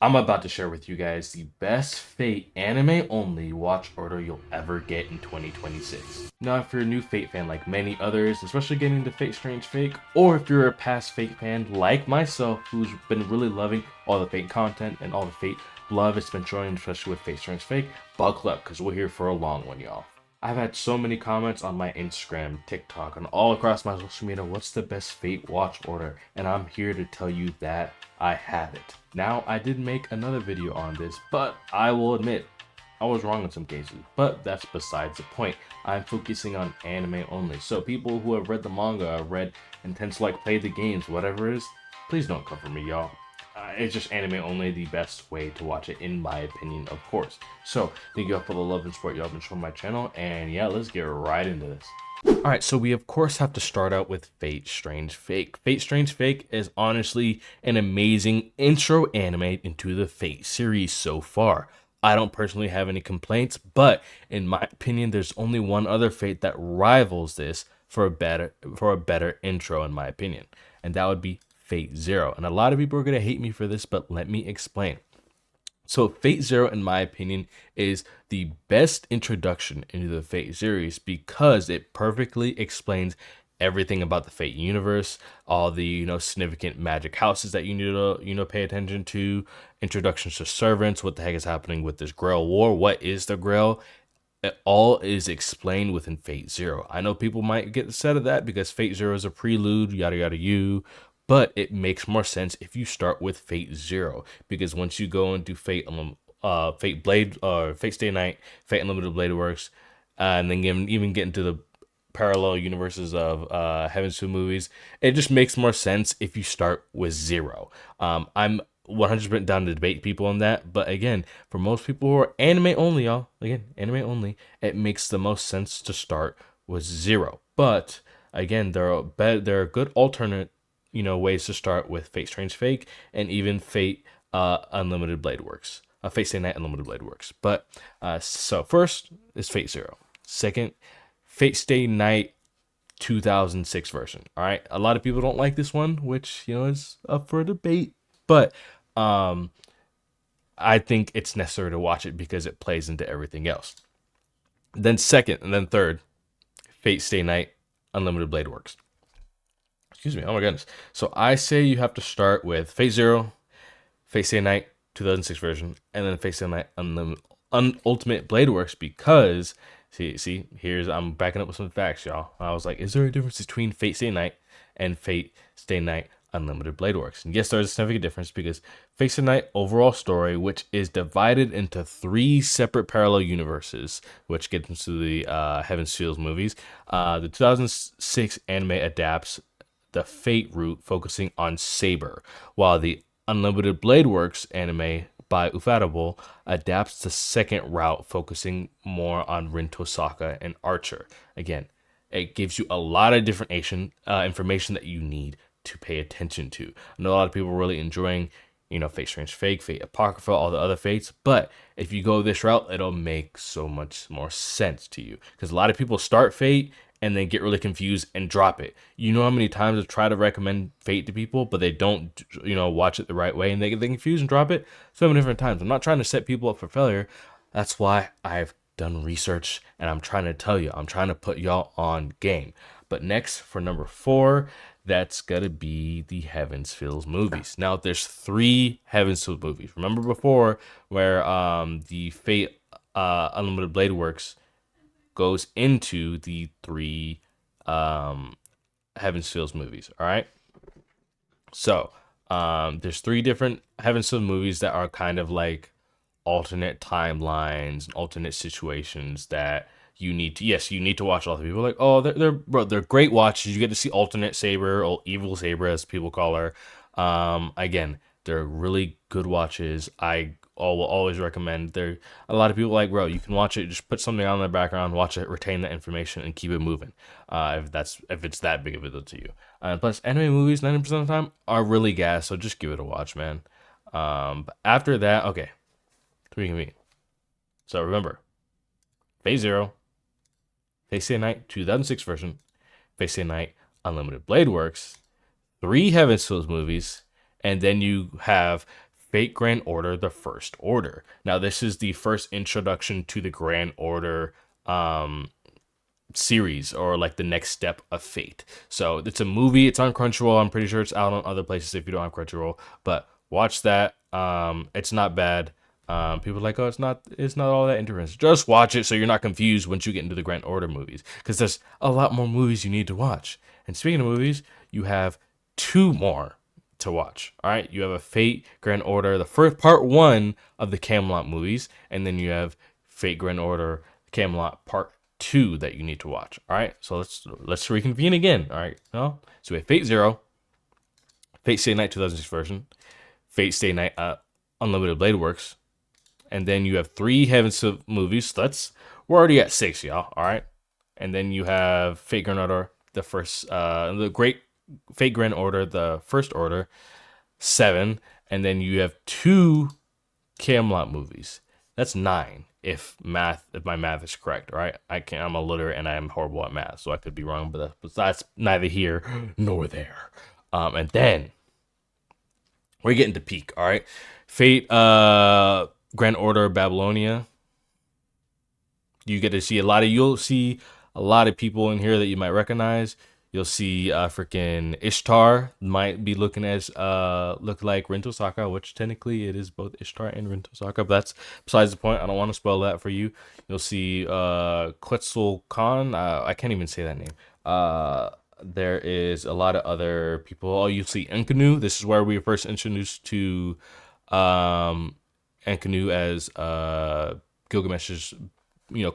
I'm about to share with you guys the best Fate anime only watch order you'll ever get in 2026. Now, if you're a new Fate fan like many others, especially getting into Fate Strange Fake, or if you're a past Fate fan like myself who's been really loving all the Fate content and all the Fate love it's been showing, especially with Fate Strange Fake, buckle up because we're here for a long one, y'all. I've had so many comments on my Instagram, TikTok, and all across my social media. What's the best Fate watch order? And I'm here to tell you that I have it. Now, I did make another video on this, but I will admit I was wrong in some cases. But that's besides the point. I'm focusing on anime only. So people who have read the manga, read and tend to like play the games, whatever it is, please don't come for me, y'all. It's just anime only, the best way to watch it, in my opinion, of course. So, thank you all for the love and support y'all been showing my channel, and yeah, let's get right into this. Alright, so we of course have to start out with Fate Strange Fake. Fate Strange Fake is honestly an amazing intro anime into the Fate series so far. I don't personally have any complaints, but in my opinion, there's only one other Fate that rivals this for a better intro, in my opinion, and that would be Fate Zero. And a lot of people are gonna hate me for this, but let me explain. So Fate Zero, in my opinion, is the best introduction into the Fate series because it perfectly explains everything about the Fate universe, all the significant magic houses that you need to pay attention to, introductions to servants, what the heck is happening with this Grail War, what is the Grail. It all is explained within Fate Zero. I know people might get upset at that because Fate Zero is a prelude, yada yada you, but it makes more sense if you start with Fate Zero, because once you go into Fate Blade or Fate Stay Night, Fate Unlimited Blade Works, and then even get into the parallel universes of Heaven's Two movies, it just makes more sense if you start with Zero. I'm 100% down to debate people on that, but again, for most people who are anime only, y'all, again, anime only, it makes the most sense to start with Zero. But again, there are good alternate ways to start with Fate Strange Fake and even Fate Unlimited Blade Works. Fate Stay Night Unlimited Blade Works. But so first is Fate Zero. Second, Fate Stay Night 2006 version. All right, a lot of people don't like this one, which is up for debate, but I think it's necessary to watch it because it plays into everything else. Then second, and then third, Fate Stay Night Unlimited Blade Works. Excuse me. Oh my goodness. So I say you have to start with Fate Zero, Fate Stay Night 2006 version, and then Fate Stay Night Ultimate Blade Works because I'm backing up with some facts, y'all. I was like, is there a difference between Fate Stay Night and Fate Stay Night Unlimited Blade Works? And yes, there's a significant difference because Fate Stay Night overall story, which is divided into 3 separate parallel universes, which gets into the Heaven's Seals movies. The 2006 anime adapts the Fate route, focusing on Saber, while the Unlimited Blade Works anime by Ufotable adapts the second route, focusing more on Rin Tosaka and Archer. Again, it gives you a lot of different information that you need to pay attention to. I know a lot of people are really enjoying, Fate Strange Fake, Fate Apocrypha, all the other Fates, but if you go this route, it'll make so much more sense to you. Because a lot of people start Fate and then get really confused and drop it. You know how many times I've tried to recommend Fate to people, but they don't, watch it the right way, and they get confused and drop it so many different times. I'm not trying to set people up for failure. That's why I've done research, and I'm trying to tell you, I'm trying to put y'all on game. But next, for number 4, that's gonna be the Heaven's Feels movies. Now, there's 3 Heaven's Feels movies. Remember before where the Fate Unlimited Blade Works goes into the 3 Heaven's Feels movies. All right. So there's 3 different Heaven's Feels movies that are kind of like alternate timelines and alternate situations that you need to watch all the people like, oh, they're great watches. You get to see alternate Saber, or evil Saber as people call her. Again, they're really good watches. I will always recommend. There a lot of people like, bro, you can watch it, just put something on in the background, watch it, retain that information, and keep it moving. If it's that big of a deal to you. And plus, anime movies 90% of the time are really gas, so just give it a watch, man. But after that, okay, 3 convenient. So remember, Phase Zero, Fate Stay Night 2006 version, Fate Stay Night Unlimited Blade Works, 3 Heaven's Feels movies, and then you have Fate Grand Order, the First Order. Now, this is the first introduction to the Grand Order series, or like the next step of Fate. So it's a movie. It's on Crunchyroll. I'm pretty sure it's out on other places if you don't have Crunchyroll. But watch that. It's not bad. People are like, oh, it's not all that interesting. Just watch it so you're not confused once you get into the Grand Order movies, because there's a lot more movies you need to watch. And speaking of movies, you have two more to watch. All right, you have a Fate Grand Order, the first part one of the Camelot movies, and then you have Fate Grand Order Camelot Part 2 that you need to watch. All right, so let's reconvene again. All right, so we have Fate Zero, Fate Stay Night 2006 version, Fate Stay Night Unlimited Blade Works, and then you have 3 Heavens movies. We're already at 6, y'all. All right, and then you have Fate Grand Order, the Great Fate Grand Order, the First Order, 7, and then you have 2 Camelot movies. That's 9 if my math is correct. All right, I'm illiterate and I am horrible at math, so I could be wrong, but that's neither here nor there. And then we're getting to peak. All right, Fate Grand Order Babylonia. You'll see a lot of people in here that you might recognize. You'll see freaking Ishtar might be look like Rinto Saka, which technically it is both Ishtar and Rinto Saka, but that's besides the point. I don't want to spoil that for you. You'll see Quetzal Khan. I can't even say that name. There is a lot of other people. Oh, you see Enkanu. This is where we were first introduced to Enkanu as Gilgamesh's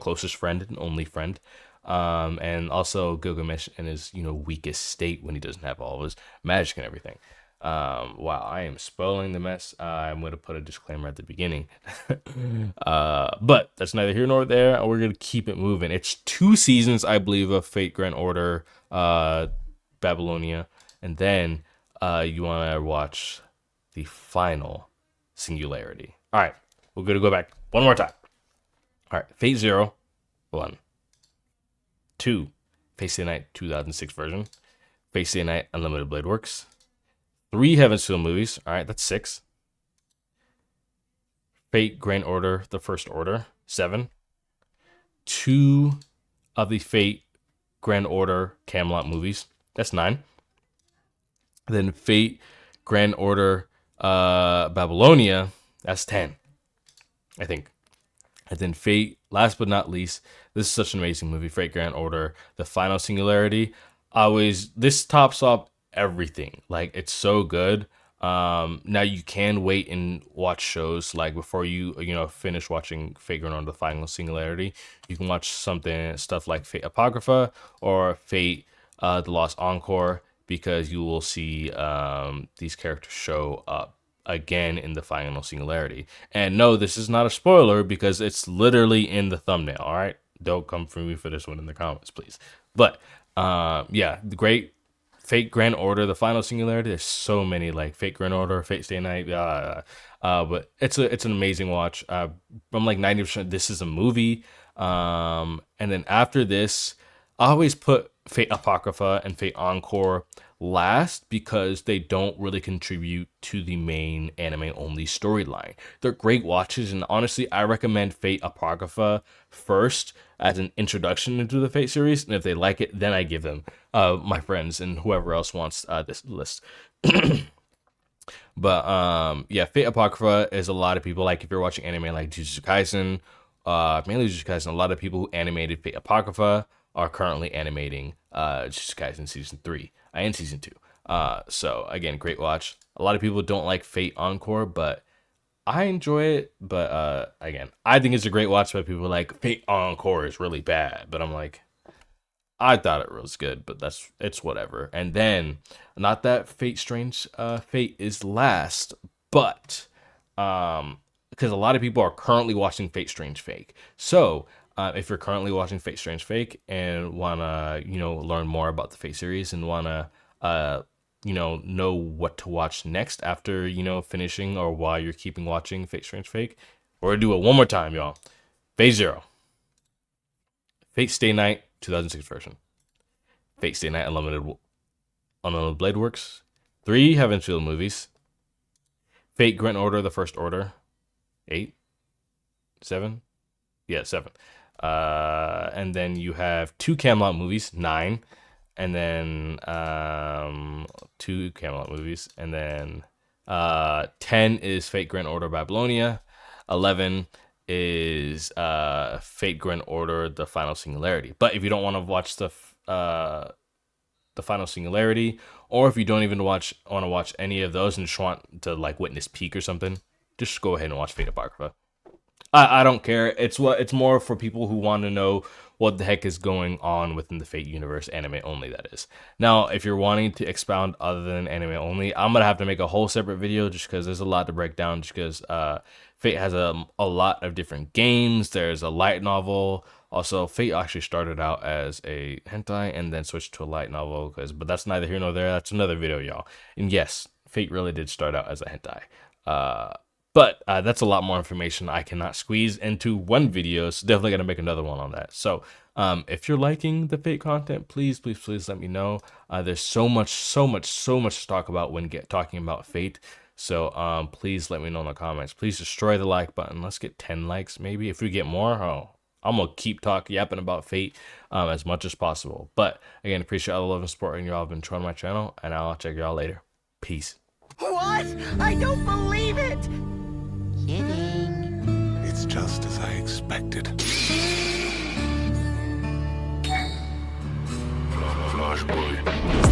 closest friend and only friend. And also Gilgamesh in his weakest state when he doesn't have all of his magic and everything. Wow, I am spoiling the mess. I'm going to put a disclaimer at the beginning. But that's neither here nor there. We're going to keep it moving. It's 2 seasons, I believe, of Fate Grand Order Babylonia. And then you want to watch the final Singularity. All right, we're going to go back one more time. All right, Fate Zero, 1. 2, Fate Stay Night 2006 version, Fate Stay Night Unlimited Blade Works, 3 Heavens Film movies. All right, that's 6. Fate Grand Order, the First Order, 7. 2 of the Fate Grand Order Camelot movies. That's 9. Then Fate Grand Order Babylonia. That's 10, I think. And then Fate, last but not least, this is such an amazing movie, Fate Grand Order, the final Singularity. This tops up everything. Like, it's so good. Now you can wait and watch shows like before you finish watching Fate Grand Order, the final Singularity. You can watch stuff like Fate Apocrypha or Fate The Lost Encore, because you will see these characters show up again in the final Singularity. And no, this is not a spoiler because it's literally in the thumbnail. All right, don't come for me for this one in the comments, please. But yeah, the great Fate Grand Order, the final Singularity. There's so many, like Fate Grand Order, Fate Stay Night. But it's an amazing watch. I'm like 90% this is a movie. And then after this, I always put Fate Apocrypha and Fate Encore last because they don't really contribute to the main anime only storyline. They're great watches, and honestly, I recommend Fate Apocrypha first as an introduction into the Fate series, and if they like it, then I give them my friends and whoever else wants this list. But yeah, Fate Apocrypha is a lot of people, like if you're watching anime like Jujutsu Kaisen, mainly Jujutsu Kaisen, a lot of people who animated Fate Apocrypha are currently animating Jujutsu Kaisen season 3 and season 2. So again, great watch. A lot of people don't like Fate Encore, but I enjoy it. But again, I think it's a great watch. But people are like, Fate Encore is really bad, but I'm like, I thought it was good, but it's whatever. And then, not that Fate Strange Fate is last, but because a lot of people are currently watching Fate Strange Fake. So if you're currently watching Fate Strange Fake and wanna learn more about the Fate series and wanna know what to watch next after finishing or while you're keeping watching Fate Strange Fake, we're gonna do it one more time, y'all. Fate Zero, Fate Stay Night 2006 version, Fate Stay Night Unlimited Blade Works, 3 Heaven's Field movies, Fate Grand Order, the First Order, 8, 7, yeah, 7. And then you have 2 Camelot movies, 9, and then 2 Camelot movies, and then 10 is Fate Grand Order Babylonia, 11 is Fate Grand Order The Final Singularity. But if you don't want to watch the Final Singularity, or if you don't even want to watch any of those and just want to like witness Peak or something, just go ahead and watch Fate Apocrypha. I don't care. It's more for people who want to know what the heck is going on within the Fate universe, anime only, that is. Now, if you're wanting to expound other than anime only, I'm gonna have to make a whole separate video just because there's a lot to break down. Just because Fate has a lot of different games. There's a light novel. Also, Fate actually started out as a hentai and then switched to a light novel. But that's neither here nor there. That's another video, y'all. And yes, Fate really did start out as a hentai. But that's a lot more information I cannot squeeze into one video, so definitely going to make another one on that. So if you're liking the Fate content, please let me know. There's so much to talk about when talking about Fate. So please let me know in the comments. Please destroy the like button. Let's get 10 likes maybe. If we get more, I'm going to keep yapping about Fate as much as possible. But again, appreciate all the love and support, and y'all have been enjoying my channel, and I'll check y'all later. Peace. What? I don't believe it! Kidding. It's just as I expected. Flashpoint.